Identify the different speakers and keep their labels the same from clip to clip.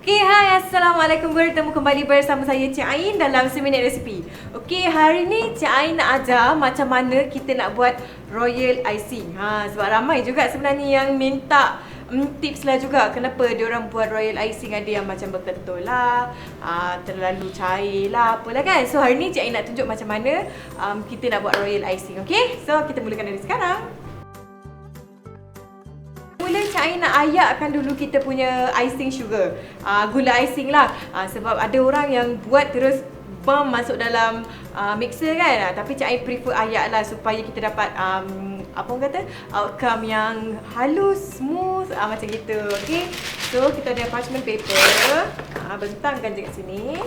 Speaker 1: Okay, hai, Assalamualaikum. Bertemu kembali bersama saya Cik Ain dalam seminit resepi. Okay, hari ni Cik Ain nak ajar macam mana kita nak buat royal icing. Sebab ramai juga sebenarnya yang minta tips lah juga kenapa diorang buat royal icing. Ada yang macam berketul lah, terlalu cair lah, apalah kan. So hari ni Cik Ain nak tunjuk macam mana kita nak buat royal icing. Okay, so kita mulakan dari sekarang. Mula Cik Ain nak ayakkan dulu kita punya icing sugar, gula icing lah. Sebab ada orang yang buat terus bam masuk dalam mixer kan. Tapi Cik Ain prefer ayak lah supaya kita dapat apa orang kata, outcome yang halus, smooth, macam gitu. Okay, so kita ada parchment paper, bentangkan je kat sini.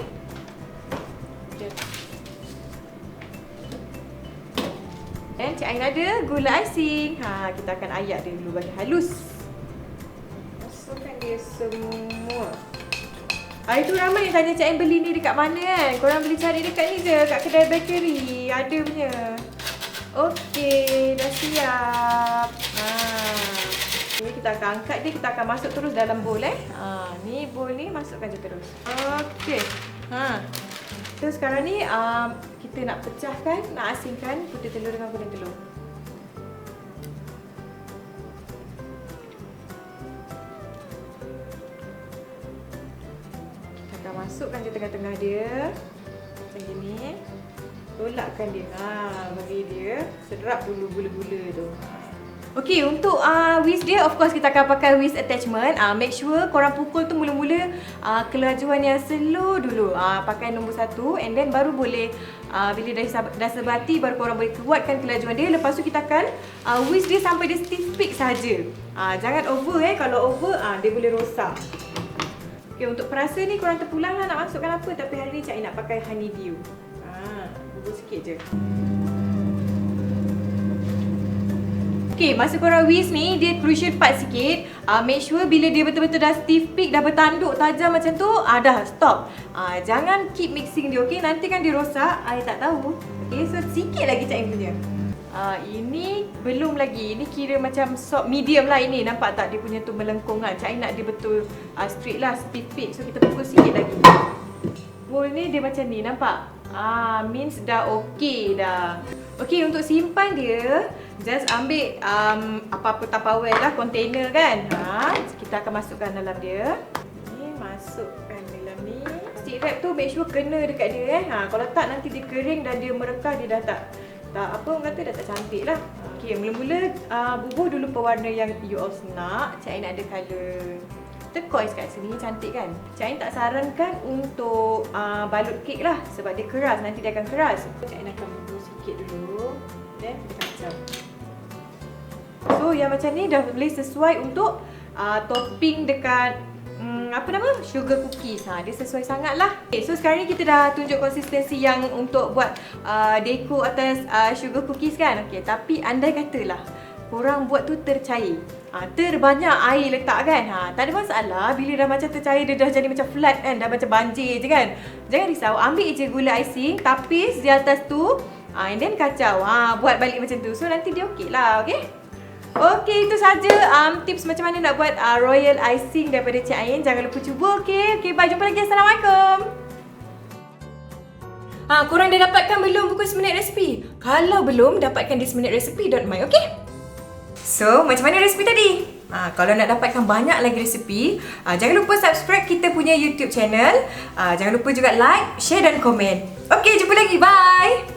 Speaker 1: Dan Cik Ain ada gula icing. Kita akan ayak dia dulu bagi halus. Masukkan dia semua. Itu ramai yang tanya Cik Ain beli ni dekat mana kan. Korang boleh cari dekat ni je, kat kedai bakery. Ada punya. Okey, dah siap. Ni kita akan angkat dia, kita akan masuk terus dalam bowl ni bowl ni masukkan je terus. Okey. So sekarang ni kita nak pecahkan, nak asingkan putih telur dengan kuning telur. Kita akan masukkan je tengah-tengah dia. Macam gini. Tolakkan dia. Bagi dia sedap dulu gula-gula tu. Okey, untuk whisk dia, of course kita akan pakai whisk attachment. Make sure korang pukul tu mula-mula kelajuan yang slow dulu. Pakai nombor 1 and then baru boleh bila dah sebati baru korang boleh kuatkan kelajuan dia. Lepas tu kita akan whisk dia sampai dia stiff peak saja. Jangan over kalau over dia boleh rosak. Okey, untuk perasa ni korang terpulang lah nak masukkan apa, tapi hari ni Cik Ain nak pakai honeydew. Bubur sikit je. Okay, masa korang whisk ni, dia crucial part sikit. Make sure bila dia betul-betul dah stiff peak, dah bertanduk tajam macam tu, dah stop. Jangan keep mixing dia, okay? Nanti kan dia rosak, I tak tahu. Okay, so sikit lagi Cik Ain punya. Ini belum lagi, ini kira macam soft medium lah ini. Nampak tak dia punya tu melengkung kan? Cik Ain nak dia betul straight lah, stiff peak. So kita pukul sikit lagi. Bowl ni dia macam ni, nampak? Means dah okey dah. Okey, untuk simpan dia, just ambil apa-apa Tupperware lah, container kan. Kita akan masukkan dalam dia. Ni masukkan dalam ni. Stick wrap tu make sure kena dekat dia Kalau tak nanti dia kering dan dia merekah, dia dah tak apa orang kata, dah tak cantik lah. Okey, mula-mula bubuh dulu pewarna yang you all nak. Cik Ain ada colour turquoise kat sini, cantik kan? Cik Ain tak sarankan untuk balut kek lah sebab dia keras, nanti dia akan keras. Cik Ain akan bubuh sikit dulu. Dan kita kacau. So yang macam ni dah boleh sesuai untuk topping dekat apa nama? Sugar cookies. Dia sesuai sangat lah. Okay, so sekarang ni kita dah tunjuk konsistensi yang untuk buat dekor atas sugar cookies kan. Okay, tapi andai katalah korang buat tu tercair, terbanyak air letak kan, tak ada masalah. Bila dah macam tercair, dia dah jadi macam flat kan, dah macam banjir je kan. Jangan risau, ambil je gula icing, tapis di atas tu, and then kacau, buat balik macam tu. So nanti dia okey lah, okey? Okey, itu saja tips macam mana nak buat royal icing daripada Cik Ain. Jangan lupa cuba, okey? Okey, bye, jumpa lagi. Assalamualaikum. Korang dah dapatkan belum buku seminit resepi? Kalau belum, dapatkan di seminitresepi.my, okey? So, macam mana resepi tadi? Kalau nak dapatkan banyak lagi resepi, jangan lupa subscribe kita punya YouTube channel. Jangan lupa juga like, share dan komen. Okey, jumpa lagi. Bye!